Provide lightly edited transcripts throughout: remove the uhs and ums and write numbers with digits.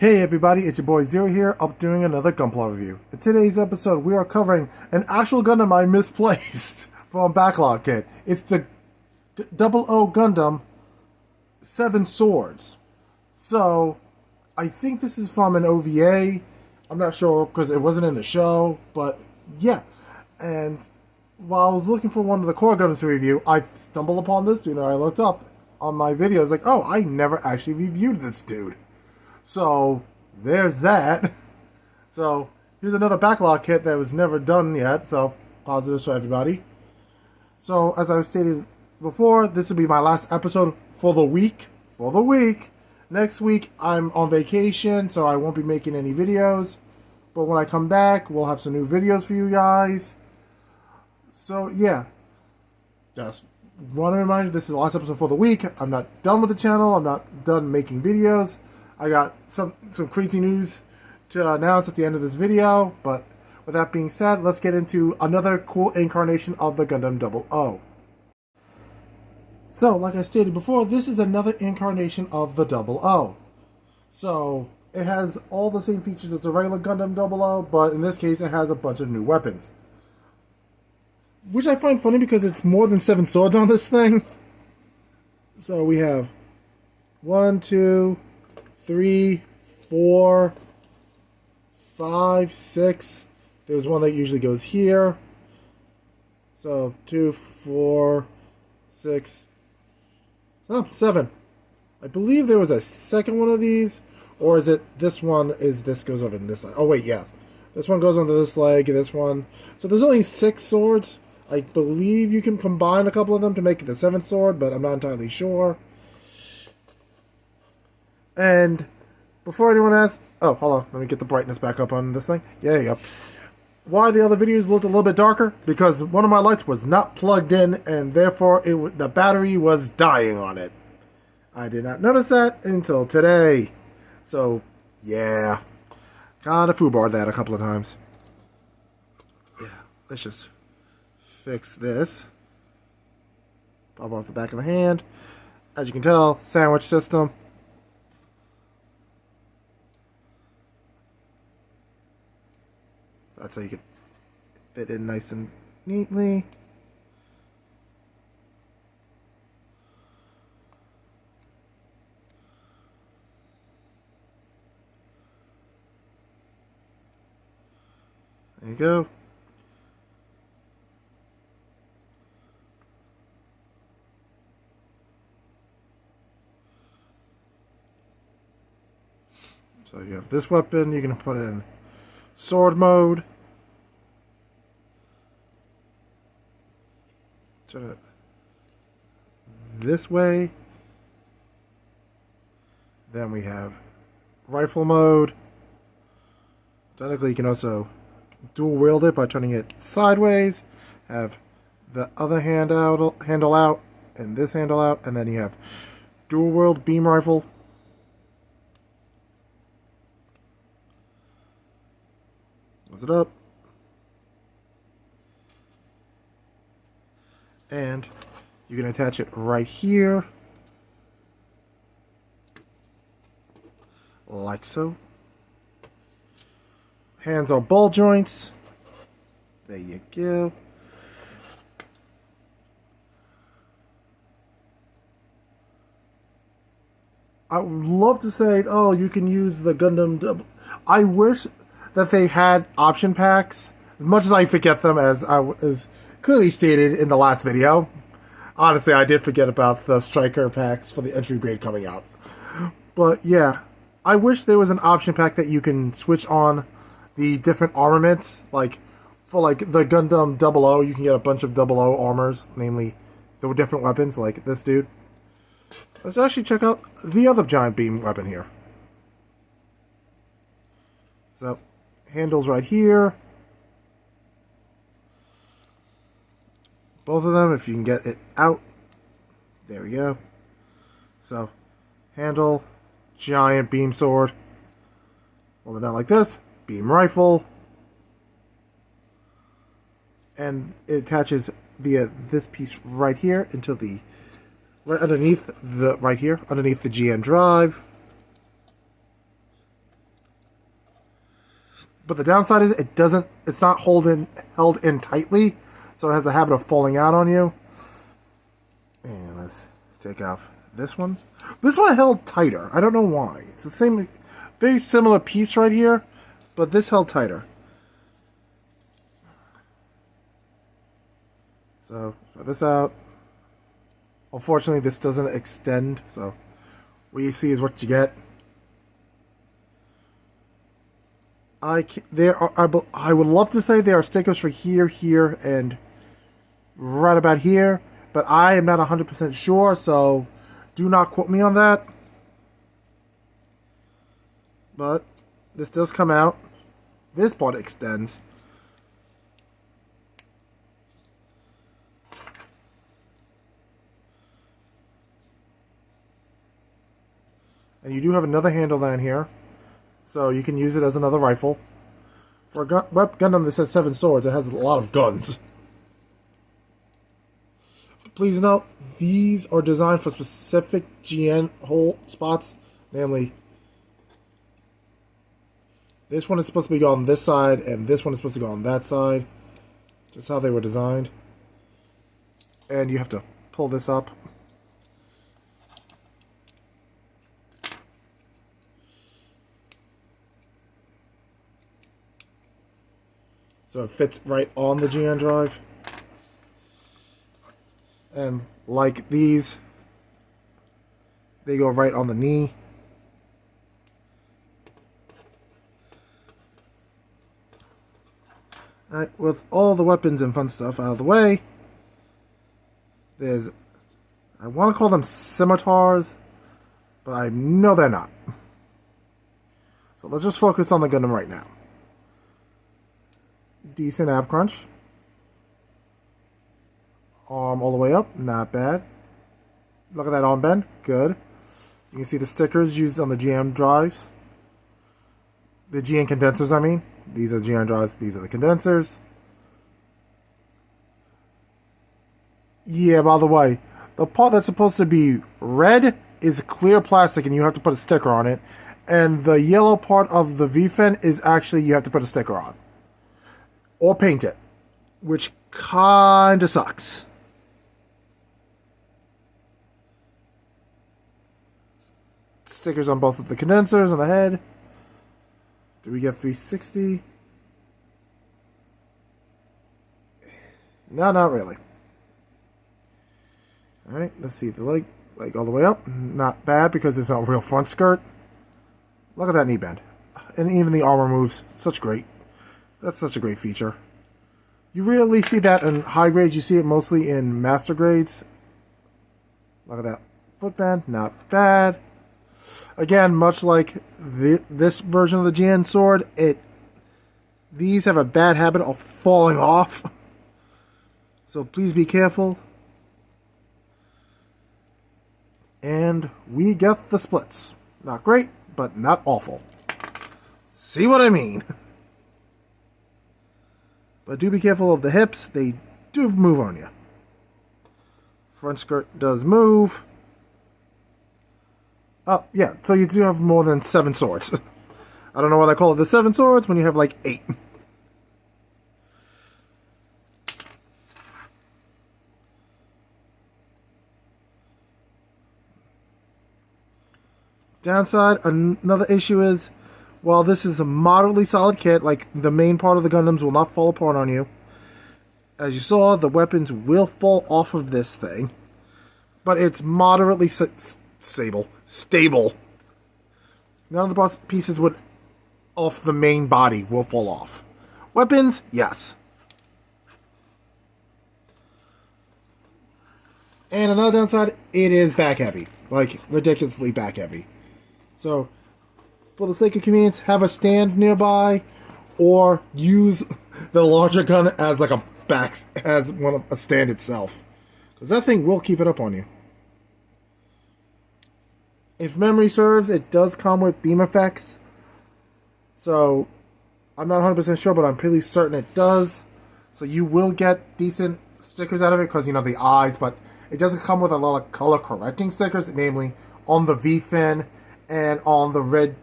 Hey everybody, it's your boy Zero here, up doing another gunpla review. In today's episode, we are covering an actual Gundam I misplaced from Backlog Kit. It's the Double O Gundam Seven Swords. So, I think this is from an OVA. I'm not sure because it wasn't in the show, but yeah. And while I was looking for one of the core Gundams to review, I stumbled upon this dude and I looked up on my videos like, oh, I never actually reviewed this dude. So, there's that. So, here's another backlog kit that was never done yet, so positives for everybody. So, as I stated before, this will be my last episode for the week. Next week, I'm on vacation, so I won't be making any videos. But when I come back, we'll have some new videos for you guys. So, yeah. Just want to remind you, this is the last episode for the week. I'm not done with the channel. I'm not done making videos. I got some crazy news to announce at the end of this video, but with that being said, let's get into another cool incarnation of the Gundam Double O. So, like I stated before, this is another incarnation of the Double O. So, it has all the same features as the regular Gundam Double O, but in this case, it has a bunch of new weapons. Which I find funny because it's more than 7 swords on this thing. So, we have 1, 2... 3, 4, 5, 6. There's one that usually goes here. So 2, 4, 6. Oh, 7. I believe there was a second one of these. Or is it this one this goes over in this side? Oh wait, yeah. This one goes onto this leg, this one. So there's only 6 swords. I believe you can combine a couple of them to make it the 7th sword, but I'm not entirely sure. And before anyone asks, oh, hold on, let me get the brightness back up on this thing. Yeah, there you go. Why the other videos looked a little bit darker? Because one of my lights was not plugged in, and therefore the battery was dying on it. I did not notice that until today. So, yeah. Kinda foobarred that a couple of times. Yeah, let's just fix this. Pop off the back of the hand. As you can tell, sandwich system. That's how you can fit in nice and neatly. There you go. So you have this weapon, you can put it in sword mode. Turn it this way. Then we have rifle mode. Technically, you can also dual wield it by turning it sideways. Have the other handle out, and this handle out, and then you have dual wield beam rifle. Close it up. And you can attach it right here, like so. Hands are ball joints. There you go. I would love to say, oh, you can use the Gundam Double. I wish that they had option packs. As much as I forget them, as clearly stated in the last video. Honestly, I did forget about the striker packs for the entry grade coming out. But yeah, I wish there was an option pack that you can switch on the different armaments. Like, for like the Gundam Double O, you can get a bunch of Double O armors, namely the different weapons, like this dude. Let's actually check out the other giant beam weapon here. So, handles right here. Both of them, if you can get it out. There we go. So, handle, giant beam sword. Hold it down like this. Beam rifle. And it attaches via this piece right here into the right underneath the GN drive. But the downside is it's not held in tightly, so it has the habit of falling out on you. And let's take off this one. This one held tighter. I don't know why. It's the same, very similar piece right here, but this held tighter. So, try this out. Unfortunately, this doesn't extend, so what you see is what you get. I would love to say there are stickers for here, here, and right about here, but I am not 100% sure, so do not quote me on that. But this does come out. This part extends. And you do have another handle down here, so you can use it as another rifle. For a Gundam that says 7 swords, it has a lot of guns. Please note, these are designed for specific GN hole spots, namely, this one is supposed to be on this side, and this one is supposed to go on that side. Just how they were designed. And you have to pull this up. So it fits right on the GN drive. And like these, they go right on the knee. Alright, with all the weapons and fun stuff out of the way, there's, I want to call them scimitars, but I know they're not. So let's just focus on the Gundam right now. Decent ab crunch. Arm all the way up, not bad. Look at that arm bend, good. You can see the stickers used on the GM drives. The GN condensers, I mean. These are GN drives, these are the condensers. Yeah, by the way, the part that's supposed to be red is clear plastic and you have to put a sticker on it. And the yellow part of the V-fin is actually you have to put a sticker on. Or paint it. Which kinda sucks. Stickers on both of the condensers on the head. Do we get 360? No, not really. Alright, let's see. The leg all the way up. Not bad because it's not a real front skirt. Look at that knee bend. And even the armor moves. That's such a great feature. You rarely see that in high grades. You see it mostly in master grades. Look at that foot bend. Not bad. Again, much like this version of the GN sword, these have a bad habit of falling off. So please be careful. And we get the splits. Not great, but not awful. See what I mean? But do be careful of the hips. They do move on you. Front skirt does move. Oh, yeah, so you do have more than 7 swords. I don't know why they call it the 7 swords when you have like 8. Downside, another issue is, while this is a moderately solid kit, like the main part of the Gundams will not fall apart on you. As you saw, the weapons will fall off of this thing. But it's moderately stable. None of the pieces off the main body will fall off. Weapons, yes. And another downside, it is back heavy. Like, ridiculously back heavy. So, for the sake of convenience, have a stand nearby, or use the larger gun as like a stand itself. Because that thing will keep it up on you. If memory serves, it does come with beam effects. So, I'm not 100% sure, but I'm pretty certain it does. So you will get decent stickers out of it, because, you know, the eyes, but it doesn't come with a lot of color correcting stickers, namely on the V-fin and on the red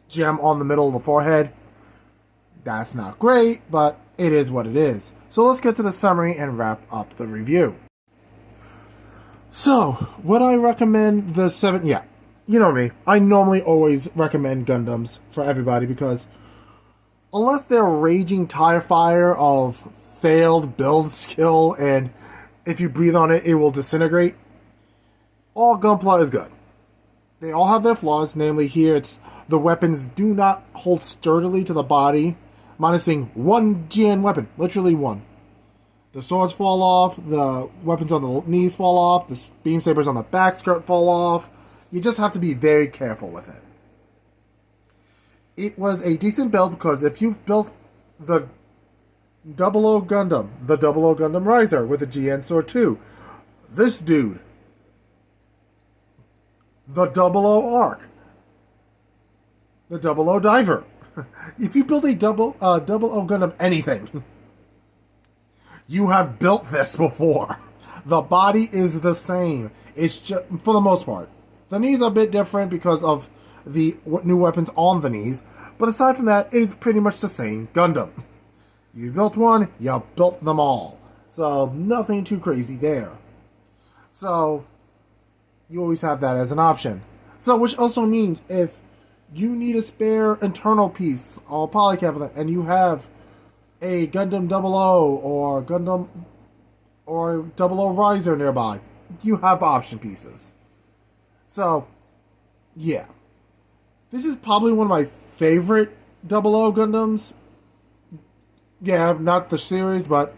gem on the middle of the forehead. That's not great, but it is what it is. So let's get to the summary and wrap up the review. So, would I recommend the 7? Yeah, you know me. I normally always recommend Gundams for everybody because unless they're raging tire fire of failed build skill and if you breathe on it, it will disintegrate, all Gunpla is good. They all have their flaws, namely here it's the weapons do not hold sturdily to the body, minusing one GN weapon, literally one. The swords fall off, the weapons on the knees fall off, the beam sabers on the back skirt fall off. You just have to be very careful with it. It was a decent build because if you've built the 00 Gundam, the 00 Gundam Riser with a GN Sword 2, this dude, the 00 Arc, the 00 Diver. If you build a 00 Gundam anything, you have built this before. The body is the same. It's just, for the most part. The knees are a bit different because of the new weapons on the knees, but aside from that, it's pretty much the same Gundam. You built one, you built them all. So, nothing too crazy there. So, you always have that as an option. So, which also means if you need a spare internal piece or polycap and you have a Gundam 00 or Gundam or 00 Riser nearby, you have option pieces. So, yeah. This is probably one of my favorite 00 Gundams. Yeah, not the series, but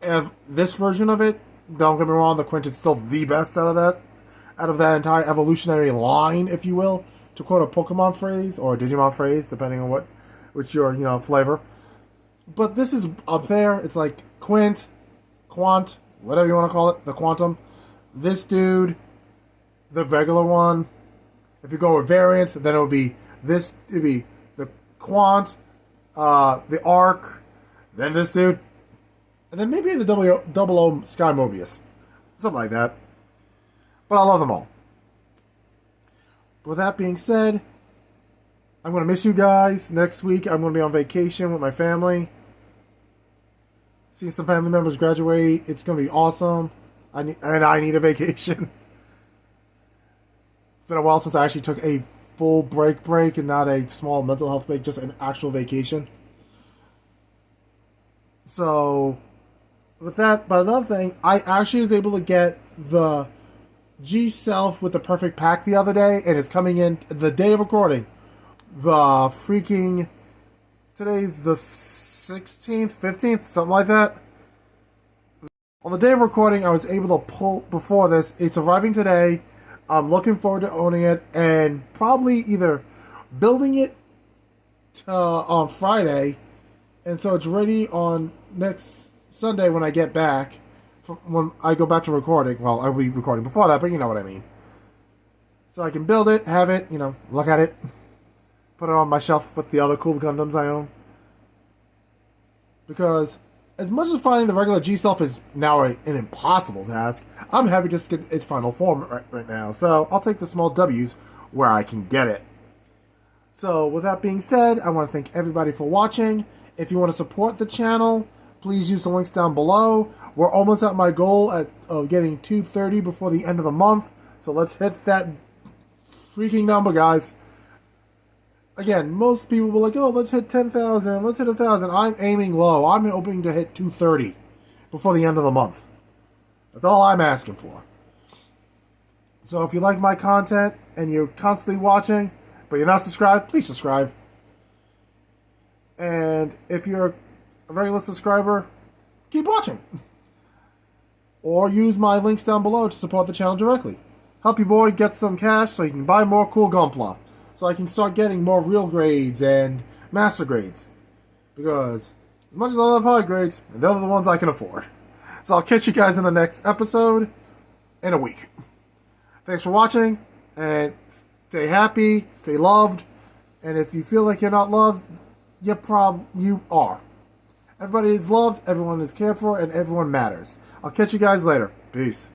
if this version of it, don't get me wrong, the Quint is still the best out of that entire evolutionary line, if you will, to quote a Pokemon phrase or a Digimon phrase, depending on which your flavor. But this is up there. It's like Quint, Quant, whatever you want to call it, the Quantum. This dude, the regular one. If you go with variants, then it'll be this. It'd be the Quant, the Arc, then this dude, and then maybe the 00 Sky Mobius, something like that. But I love them all. With that being said, I'm going to miss you guys. Next week, I'm going to be on vacation with my family. Seeing some family members graduate. It's going to be awesome. I need a vacation. It's been a while since I actually took a full break and not a small mental health break, just an actual vacation. So, with that, but another thing, I actually was able to get the G-Self with the perfect pack the other day, and it's coming in the day of recording. Today's the 16th, 15th, something like that. On the day of recording, I was able to pull before this. It's arriving today. I'm looking forward to owning it and probably either building it on Friday, and so it's ready on next Sunday when I get back. When I go back to recording, well, I'll be recording before that, but you know what I mean. So I can build it, have it, look at it, put it on my shelf with the other cool Gundams I own. Because as much as finding the regular G-Self is now an impossible task, I'm happy to just get its final form right now. So I'll take the small W's where I can get it. So with that being said, I want to thank everybody for watching. If you want to support the channel, please use the links down below. We're almost at my goal of getting 230 before the end of the month. So let's hit that freaking number, guys. Again, most people will like, oh, let's hit 10,000, let's hit 1,000. I'm aiming low. I'm hoping to hit 230 before the end of the month. That's all I'm asking for. So if you like my content and you're constantly watching, but you're not subscribed, please subscribe. And if you're a regular subscriber, keep watching. Or use my links down below to support the channel directly. Help your boy get some cash so he can buy more cool Gunpla. So I can start getting more real grades and master grades. Because as much as I love high grades, those are the ones I can afford. So I'll catch you guys in the next episode in a week. Thanks for watching, and stay happy, stay loved, and if you feel like you're not loved, you are. Everybody is loved, everyone is cared for, and everyone matters. I'll catch you guys later. Peace.